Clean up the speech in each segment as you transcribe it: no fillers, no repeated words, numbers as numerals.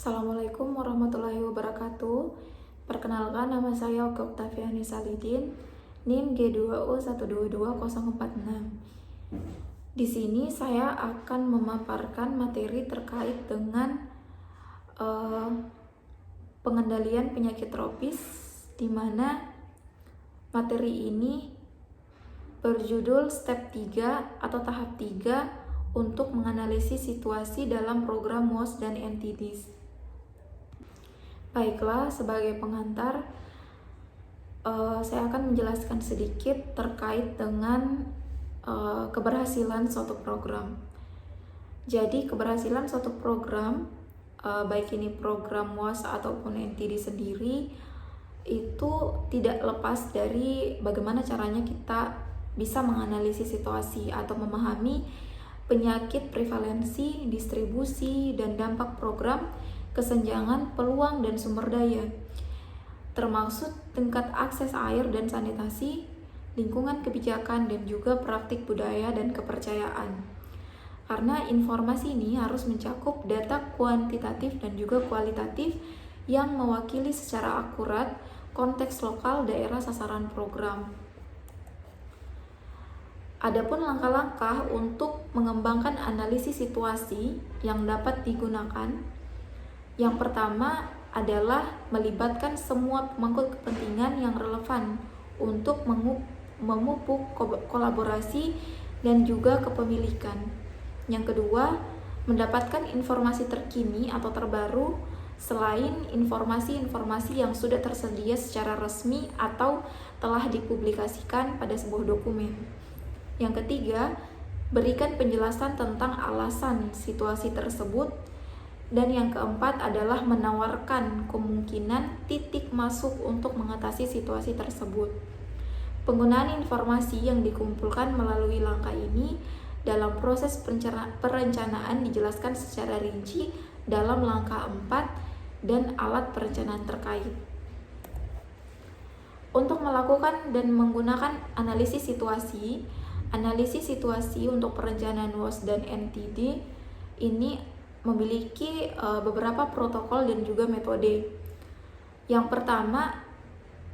Assalamualaikum warahmatullahi wabarakatuh. Perkenalkan, nama saya Oke Oktaviani Salidin, NIM G2U122046. Di sini saya akan memaparkan materi terkait dengan pengendalian penyakit tropis, di mana materi ini berjudul Step 3 atau tahap 3 untuk menganalisis situasi dalam program WOS dan NTDs. Baiklah, sebagai pengantar, saya akan menjelaskan sedikit terkait dengan keberhasilan suatu program. Jadi, keberhasilan suatu program, baik ini program WOS ataupun NTD sendiri, itu tidak lepas dari bagaimana caranya kita bisa menganalisis situasi atau memahami penyakit, prevalensi, distribusi, dan dampak program, kesenjangan, peluang, dan sumber daya, termasuk tingkat akses air dan sanitasi, lingkungan kebijakan, dan juga praktik budaya dan kepercayaan. Karena informasi ini harus mencakup data kuantitatif dan juga kualitatif yang mewakili secara akurat konteks lokal daerah sasaran program. Adapun langkah-langkah untuk mengembangkan analisis situasi yang dapat digunakan, yang pertama adalah melibatkan semua pemangku kepentingan yang relevan untuk memupuk kolaborasi dan juga kepemilikan. Yang kedua, mendapatkan informasi terkini atau terbaru selain informasi-informasi yang sudah tersedia secara resmi atau telah dipublikasikan pada sebuah dokumen. Yang ketiga, berikan penjelasan tentang alasan situasi tersebut. Dan yang keempat adalah menawarkan kemungkinan titik masuk untuk mengatasi situasi tersebut. Penggunaan informasi yang dikumpulkan melalui langkah ini dalam proses perencanaan dijelaskan secara rinci dalam langkah 4 dan alat perencanaan terkait. Untuk melakukan dan menggunakan analisis situasi untuk perencanaan WOS dan NTD ini memiliki beberapa protokol dan juga metode. Yang pertama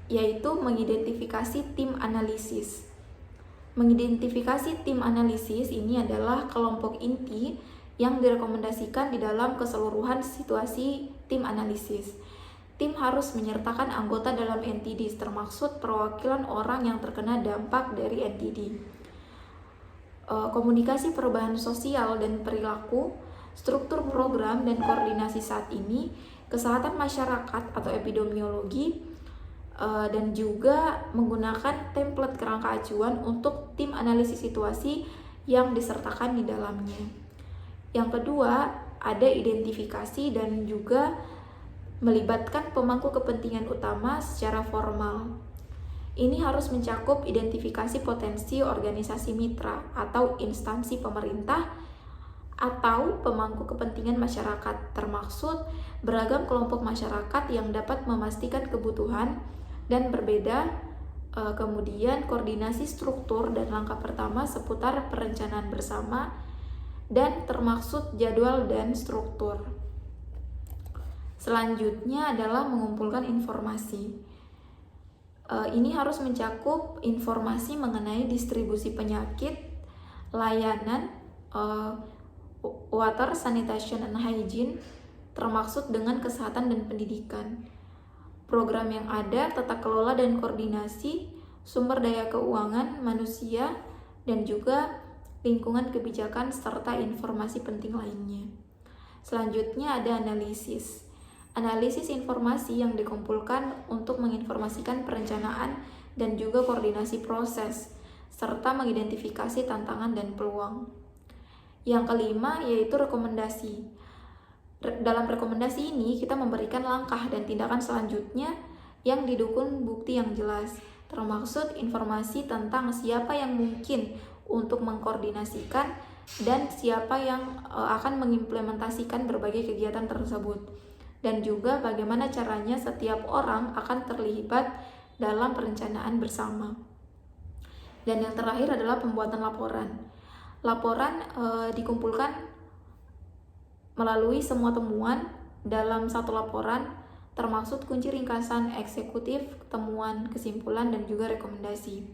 yaitu mengidentifikasi tim analisis. Mengidentifikasi tim analisis ini adalah kelompok inti yang direkomendasikan di dalam keseluruhan situasi tim analisis. Tim harus menyertakan anggota dalam NTD, termasuk perwakilan orang yang terkena dampak dari NTD. Komunikasi perubahan sosial dan perilaku, struktur program dan koordinasi saat ini, kesehatan masyarakat atau epidemiologi, dan juga menggunakan template kerangka acuan untuk tim analisis situasi yang disertakan di dalamnya. Yang kedua, ada identifikasi dan juga melibatkan pemangku kepentingan utama secara formal. Ini harus mencakup identifikasi potensi organisasi mitra atau instansi pemerintah atau pemangku kepentingan masyarakat, termaksud beragam kelompok masyarakat yang dapat memastikan kebutuhan dan berbeda. Kemudian koordinasi struktur dan langkah pertama seputar perencanaan bersama dan termaksud jadwal dan struktur. Selanjutnya adalah mengumpulkan informasi. Ini harus mencakup informasi mengenai distribusi penyakit, layanan, water, sanitation, and hygiene, termaksud dengan kesehatan dan pendidikan, program yang ada, tata kelola dan koordinasi, sumber daya keuangan, manusia, dan juga lingkungan kebijakan, serta informasi penting lainnya. Selanjutnya ada analisis. Analisis informasi yang dikumpulkan untuk menginformasikan perencanaan dan juga koordinasi proses, serta mengidentifikasi tantangan dan peluang. Yang kelima yaitu rekomendasi. Dalam rekomendasi ini kita memberikan langkah dan tindakan selanjutnya yang didukung bukti yang jelas, termaksud informasi tentang siapa yang mungkin untuk mengkoordinasikan dan siapa yang akan mengimplementasikan berbagai kegiatan tersebut, dan juga bagaimana caranya setiap orang akan terlibat dalam perencanaan bersama. Dan yang terakhir adalah pembuatan laporan. Laporan dikumpulkan melalui semua temuan dalam satu laporan, termaksud kunci ringkasan eksekutif, temuan, kesimpulan, dan juga rekomendasi.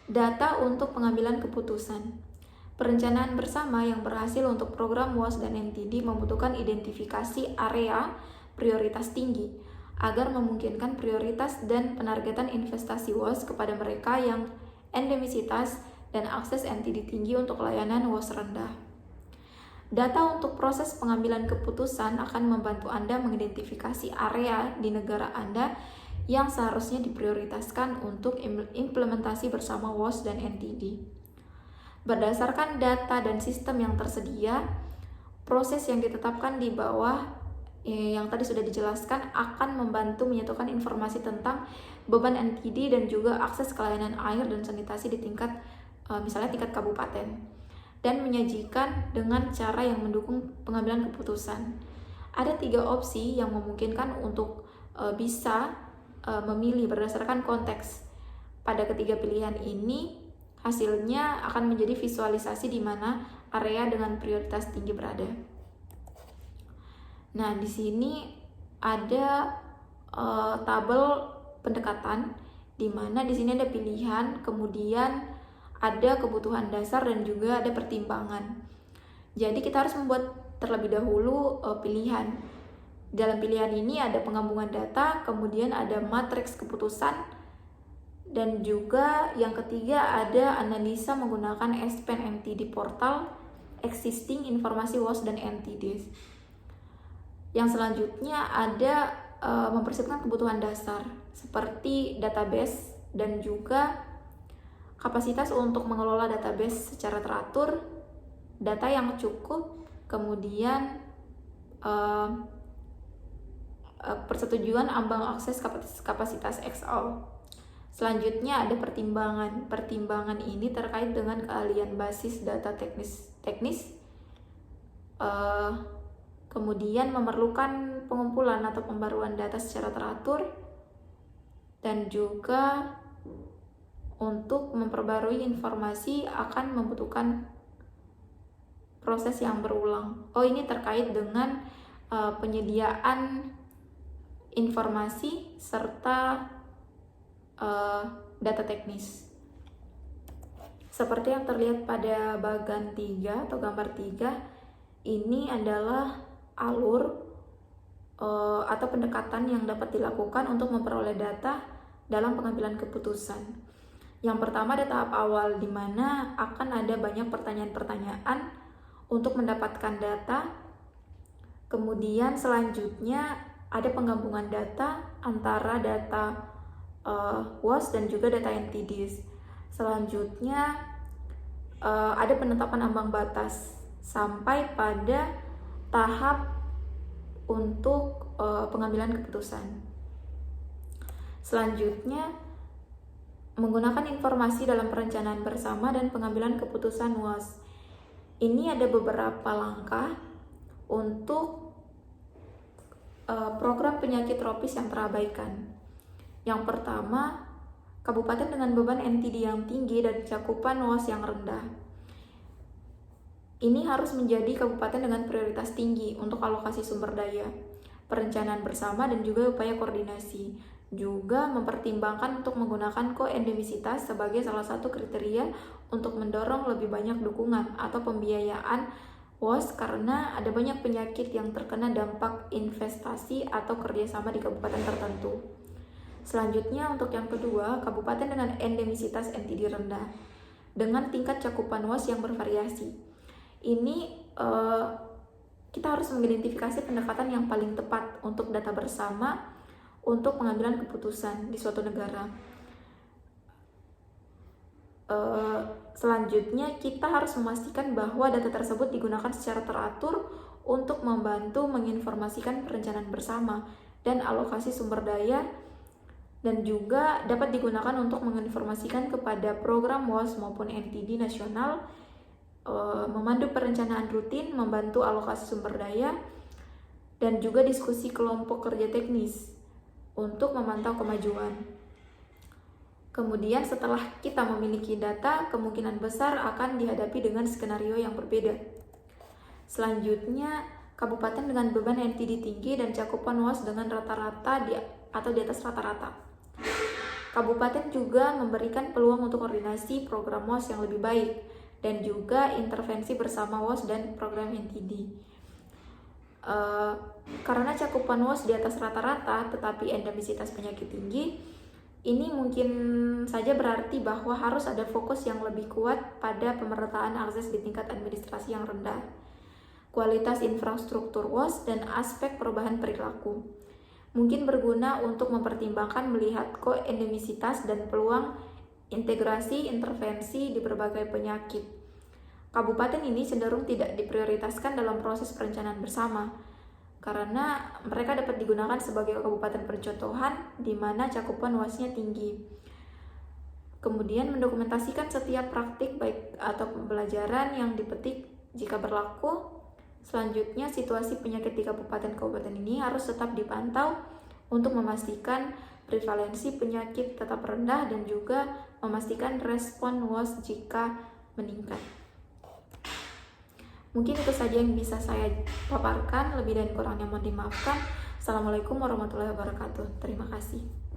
Data untuk pengambilan keputusan. Perencanaan bersama yang berhasil untuk program WOS dan NTD membutuhkan identifikasi area prioritas tinggi agar memungkinkan prioritas dan penargetan investasi WOS kepada mereka yang endemisitas dan akses NTD tinggi untuk layanan WOS rendah. Data untuk proses pengambilan keputusan akan membantu Anda mengidentifikasi area di negara Anda yang seharusnya diprioritaskan untuk implementasi bersama WOS dan NTD. Berdasarkan data dan sistem yang tersedia, proses yang ditetapkan di bawah yang tadi sudah dijelaskan akan membantu menyatukan informasi tentang beban NTD dan juga akses ke layanan air dan sanitasi di tingkat misalnya tingkat kabupaten, dan menyajikan dengan cara yang mendukung pengambilan keputusan. Ada 3 opsi yang memungkinkan untuk bisa memilih berdasarkan konteks. Pada ketiga pilihan ini, hasilnya akan menjadi visualisasi di mana area dengan prioritas tinggi berada. Nah, di sini ada tabel pendekatan di mana di sini ada pilihan, kemudian ada kebutuhan dasar dan juga ada pertimbangan. Jadi kita harus membuat terlebih dahulu pilihan. Dalam pilihan ini ada penggabungan data, kemudian ada matriks keputusan, dan juga yang ketiga ada analisa menggunakan SPAN NTD portal, existing informasi WOS dan NTD. Yang selanjutnya ada mempersiapkan kebutuhan dasar seperti database dan juga kapasitas untuk mengelola database secara teratur, data yang cukup, kemudian persetujuan ambang akses kapasitas XO. Selanjutnya ada pertimbangan. Pertimbangan ini terkait dengan keahlian basis data teknis, kemudian memerlukan pengumpulan atau pembaruan data secara teratur, dan juga untuk memperbarui informasi akan membutuhkan proses yang berulang. Ini terkait dengan penyediaan informasi serta data teknis. Seperti yang terlihat pada bagan 3 atau gambar 3, ini adalah alur atau pendekatan yang dapat dilakukan untuk memperoleh data dalam pengambilan keputusan. Yang pertama ada tahap awal di mana akan ada banyak pertanyaan-pertanyaan untuk mendapatkan data. Kemudian selanjutnya ada penggabungan data antara data WOS dan juga data NTDs. Selanjutnya ada penetapan ambang batas sampai pada tahap untuk pengambilan keputusan. Selanjutnya menggunakan informasi dalam perencanaan bersama dan pengambilan keputusan WOS. Ini ada beberapa langkah untuk program penyakit tropis yang terabaikan. Yang pertama, kabupaten dengan beban NTD yang tinggi dan cakupan WOS yang rendah. Ini harus menjadi kabupaten dengan prioritas tinggi untuk alokasi sumber daya, perencanaan bersama, dan juga upaya koordinasi. Juga mempertimbangkan untuk menggunakan koendemisitas sebagai salah satu kriteria untuk mendorong lebih banyak dukungan atau pembiayaan WOS karena ada banyak penyakit yang terkena dampak investasi atau kerjasama di kabupaten tertentu. Selanjutnya untuk yang kedua, kabupaten dengan endemisitas NTD rendah dengan tingkat cakupan WOS yang bervariasi. Ini kita harus mengidentifikasi pendekatan yang paling tepat untuk data bersama untuk pengambilan keputusan di suatu negara. Selanjutnya kita harus memastikan bahwa data tersebut digunakan secara teratur untuk membantu menginformasikan perencanaan bersama dan alokasi sumber daya, dan juga dapat digunakan untuk menginformasikan kepada program WOS maupun NTD nasional, memandu perencanaan rutin, membantu alokasi sumber daya, dan juga diskusi kelompok kerja teknis untuk memantau kemajuan. Kemudian setelah kita memiliki data, kemungkinan besar akan dihadapi dengan skenario yang berbeda. Selanjutnya kabupaten dengan beban NTD tinggi dan cakupan WOS dengan rata-rata atau di atas rata-rata. Kabupaten juga memberikan peluang untuk koordinasi program WOS yang lebih baik dan juga intervensi bersama WOS dan program NTD. Karena cakupan WOS di atas rata-rata tetapi endemisitas penyakit tinggi, ini mungkin saja berarti bahwa harus ada fokus yang lebih kuat pada pemerataan akses di tingkat administrasi yang rendah, kualitas infrastruktur WOS, dan aspek perubahan perilaku. Mungkin berguna untuk mempertimbangkan melihat koendemisitas dan peluang integrasi intervensi di berbagai penyakit. Kabupaten ini cenderung tidak diprioritaskan dalam proses perencanaan bersama, karena mereka dapat digunakan sebagai kabupaten percontohan di mana cakupan WOS-nya tinggi. Kemudian mendokumentasikan setiap praktik baik atau pembelajaran yang dipetik jika berlaku. Selanjutnya, situasi penyakit di kabupaten-kabupaten ini harus tetap dipantau untuk memastikan prevalensi penyakit tetap rendah dan juga memastikan respon WOS jika meningkat. Mungkin itu saja yang bisa saya paparkan, lebih dan kurangnya mohon dimaafkan. Assalamualaikum warahmatullahi wabarakatuh. Terima kasih.